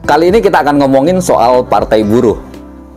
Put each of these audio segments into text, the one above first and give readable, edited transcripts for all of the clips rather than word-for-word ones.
Kali ini kita akan ngomongin soal Partai Buruh.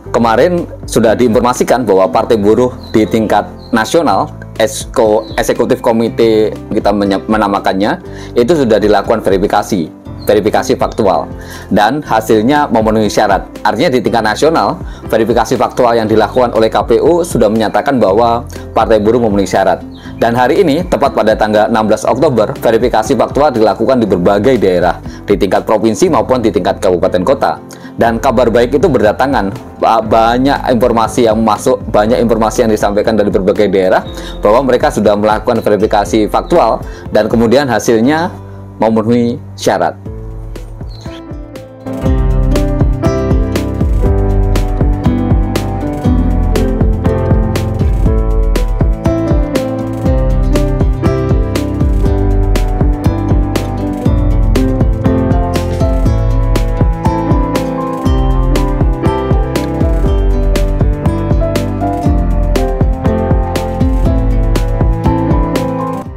Kemarin sudah diinformasikan bahwa Partai Buruh di tingkat nasional, Eksekutif Komite kita menamakannya, itu sudah dilakukan verifikasi faktual, dan hasilnya memenuhi syarat. Artinya di tingkat nasional, verifikasi faktual yang dilakukan oleh KPU sudah menyatakan bahwa Partai Buruh memenuhi syarat. Dan hari ini, tepat pada tanggal 16 Oktober, verifikasi faktual dilakukan di berbagai daerah, di tingkat provinsi maupun di tingkat kabupaten kota. Dan kabar baik itu berdatangan, banyak informasi yang masuk, banyak informasi yang disampaikan dari berbagai daerah, bahwa mereka sudah melakukan verifikasi faktual, dan kemudian hasilnya memenuhi syarat.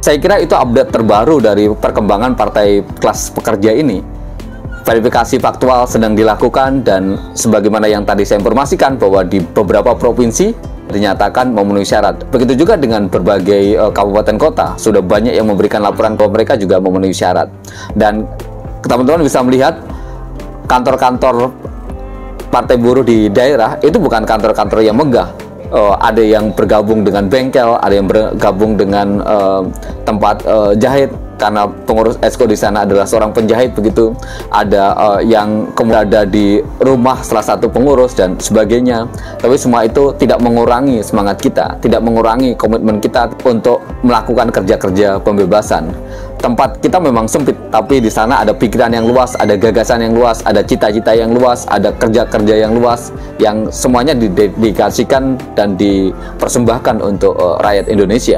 Saya kira itu update terbaru dari perkembangan partai kelas pekerja ini. Verifikasi faktual sedang dilakukan, dan sebagaimana yang tadi saya informasikan bahwa di beberapa provinsi dinyatakan memenuhi syarat. Begitu juga dengan berbagai kabupaten kota, sudah banyak yang memberikan laporan bahwa mereka juga memenuhi syarat. Dan teman-teman bisa melihat kantor-kantor Partai Buruh di daerah itu bukan kantor-kantor yang megah. Ada yang bergabung dengan bengkel, ada yang bergabung dengan tempat jahit, karena pengurus Esko di sana adalah seorang penjahit begitu. Ada yang kemudian ada di rumah salah satu pengurus dan sebagainya. Tapi semua itu tidak mengurangi semangat kita, tidak mengurangi komitmen kita untuk melakukan kerja-kerja pembebasan. Tempat kita memang sempit, tapi di sana ada pikiran yang luas, ada gagasan yang luas, ada cita-cita yang luas, ada kerja-kerja yang luas, yang semuanya didedikasikan dan dipersembahkan untuk rakyat Indonesia.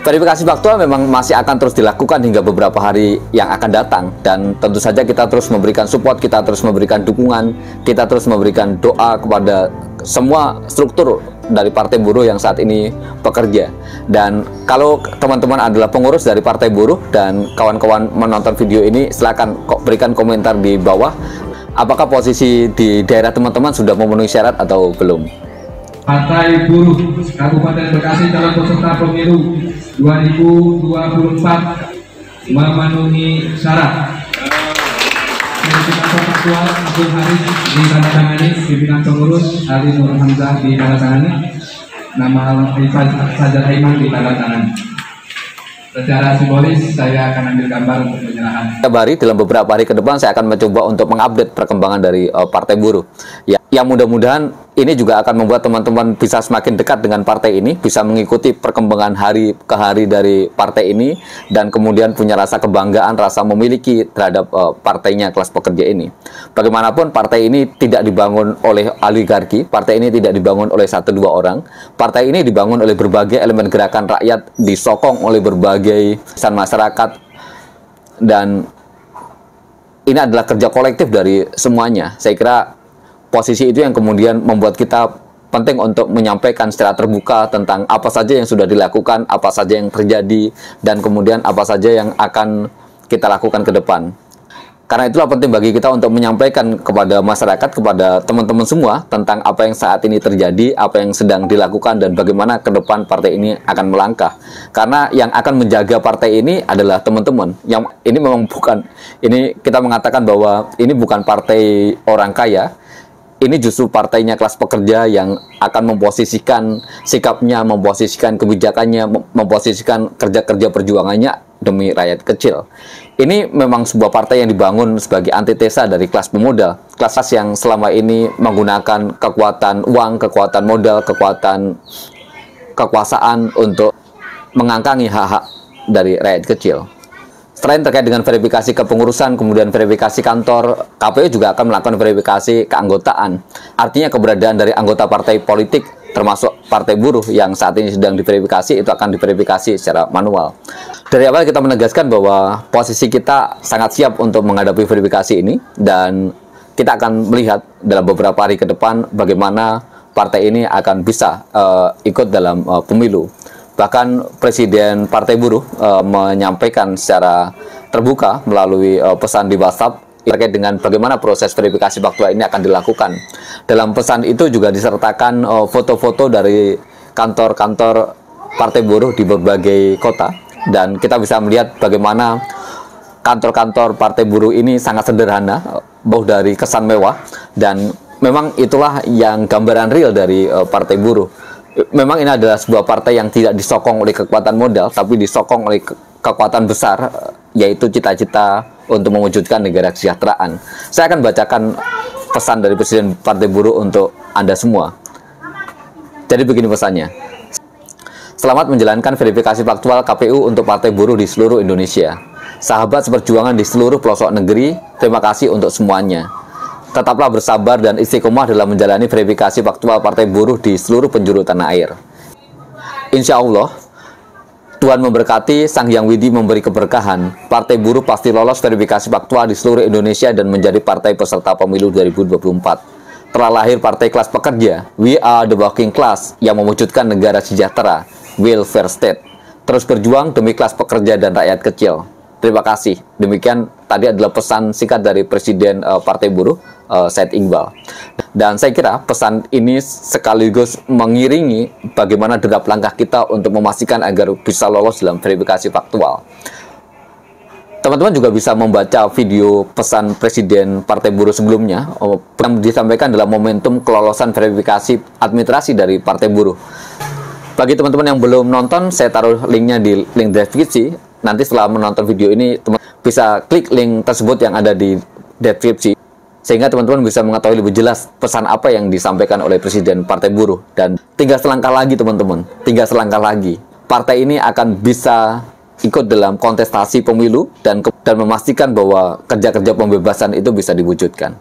Verifikasi faktual memang masih akan terus dilakukan hingga beberapa hari yang akan datang, dan tentu saja kita terus memberikan support, kita terus memberikan dukungan, kita terus memberikan doa kepada semua struktur dari Partai Buruh yang saat ini bekerja. Dan kalau teman-teman adalah pengurus dari Partai Buruh dan kawan-kawan menonton video ini, silakan berikan komentar di bawah, apakah posisi di daerah teman-teman sudah memenuhi syarat atau belum. Partai Buruh Kabupaten Bekasi calon peserta pemilu 2024 memenuhi syarat. Verifikasi faktual Abdul Haris ditandatangani, pimpinan pengurus Ali Nur Hamzah ditandatangani, nama Fajar Aiman ditandatangani. Secara simbolis saya akan ambil gambar untuk penyerahan. Dalam beberapa hari ke depan saya akan mencoba untuk mengupdate perkembangan dari Partai Buruh. Yang mudah-mudahan ini juga akan membuat teman-teman bisa semakin dekat dengan partai ini, bisa mengikuti perkembangan hari ke hari dari partai ini, dan kemudian punya rasa kebanggaan, rasa memiliki terhadap partainya kelas pekerja ini. Bagaimanapun partai ini tidak dibangun oleh oligarki, partai ini tidak dibangun oleh 1-2 orang, partai ini dibangun oleh berbagai elemen gerakan rakyat, disokong oleh berbagai lapisan masyarakat, dan ini adalah kerja kolektif dari semuanya. Saya kira posisi itu yang kemudian membuat kita penting untuk menyampaikan secara terbuka tentang apa saja yang sudah dilakukan, apa saja yang terjadi, dan kemudian apa saja yang akan kita lakukan ke depan. Karena itulah penting bagi kita untuk menyampaikan kepada masyarakat, kepada teman-teman semua tentang apa yang saat ini terjadi, apa yang sedang dilakukan, dan bagaimana ke depan partai ini akan melangkah. Karena yang akan menjaga partai ini adalah teman-teman. Yang ini memang bukan, ini kita mengatakan bahwa ini bukan partai orang kaya. Ini justru partainya kelas pekerja yang akan memposisikan sikapnya, memposisikan kebijakannya, memposisikan kerja-kerja perjuangannya demi rakyat kecil. Ini memang sebuah partai yang dibangun sebagai antitesa dari kelas pemodal. Kelas yang selama ini menggunakan kekuatan uang, kekuatan modal, kekuasaan untuk mengangkangi hak-hak dari rakyat kecil. Selain terkait dengan verifikasi kepengurusan, kemudian verifikasi kantor, KPU juga akan melakukan verifikasi keanggotaan. Artinya keberadaan dari anggota partai politik, termasuk Partai Buruh yang saat ini sedang diverifikasi, itu akan diverifikasi secara manual. Dari awal kita menegaskan bahwa posisi kita sangat siap untuk menghadapi verifikasi ini, dan kita akan melihat dalam beberapa hari ke depan bagaimana partai ini akan bisa ikut dalam pemilu. Bahkan Presiden Partai Buruh menyampaikan secara terbuka melalui pesan di WhatsApp terkait dengan bagaimana proses verifikasi faktual ini akan dilakukan. Dalam pesan itu juga disertakan foto-foto dari kantor-kantor Partai Buruh di berbagai kota, dan kita bisa melihat bagaimana kantor-kantor Partai Buruh ini sangat sederhana, jauh dari kesan mewah, dan memang itulah yang gambaran real dari Partai Buruh. Memang ini adalah sebuah partai yang tidak disokong oleh kekuatan modal, tapi disokong oleh kekuatan besar, yaitu cita-cita untuk mewujudkan negara kesejahteraan. Saya akan bacakan pesan dari Presiden Partai Buruh untuk Anda semua. Jadi begini pesannya. Selamat menjalankan verifikasi faktual KPU untuk Partai Buruh di seluruh Indonesia. Sahabat seperjuangan di seluruh pelosok negeri, terima kasih untuk semuanya. Tetaplah bersabar dan istiqomah dalam menjalani verifikasi faktual Partai Buruh di seluruh penjuru tanah air. Insya Allah, Tuhan memberkati, Sang Hyang Widi memberi keberkahan. Partai Buruh pasti lolos verifikasi faktual di seluruh Indonesia dan menjadi partai peserta pemilu 2024. Telah lahir partai kelas pekerja, we are the working class, yang mewujudkan negara sejahtera, welfare state. Terus berjuang demi kelas pekerja dan rakyat kecil. Terima kasih. Demikian tadi adalah pesan singkat dari Presiden Partai Buruh, Said Iqbal. Dan saya kira pesan ini sekaligus mengiringi bagaimana derap langkah kita untuk memastikan agar bisa lolos dalam verifikasi faktual. Teman-teman juga bisa membaca video pesan Presiden Partai Buruh sebelumnya yang disampaikan dalam momentum kelolosan verifikasi administrasi dari Partai Buruh. Bagi teman-teman yang belum nonton, saya taruh linknya di link deskripsi. Nanti setelah menonton video ini, teman bisa klik link tersebut yang ada di deskripsi, sehingga teman-teman bisa mengetahui lebih jelas pesan apa yang disampaikan oleh Presiden Partai Buruh. Dan tinggal selangkah lagi teman-teman, tinggal selangkah lagi. Partai ini akan bisa ikut dalam kontestasi pemilu dan memastikan bahwa kerja-kerja pembebasan itu bisa diwujudkan.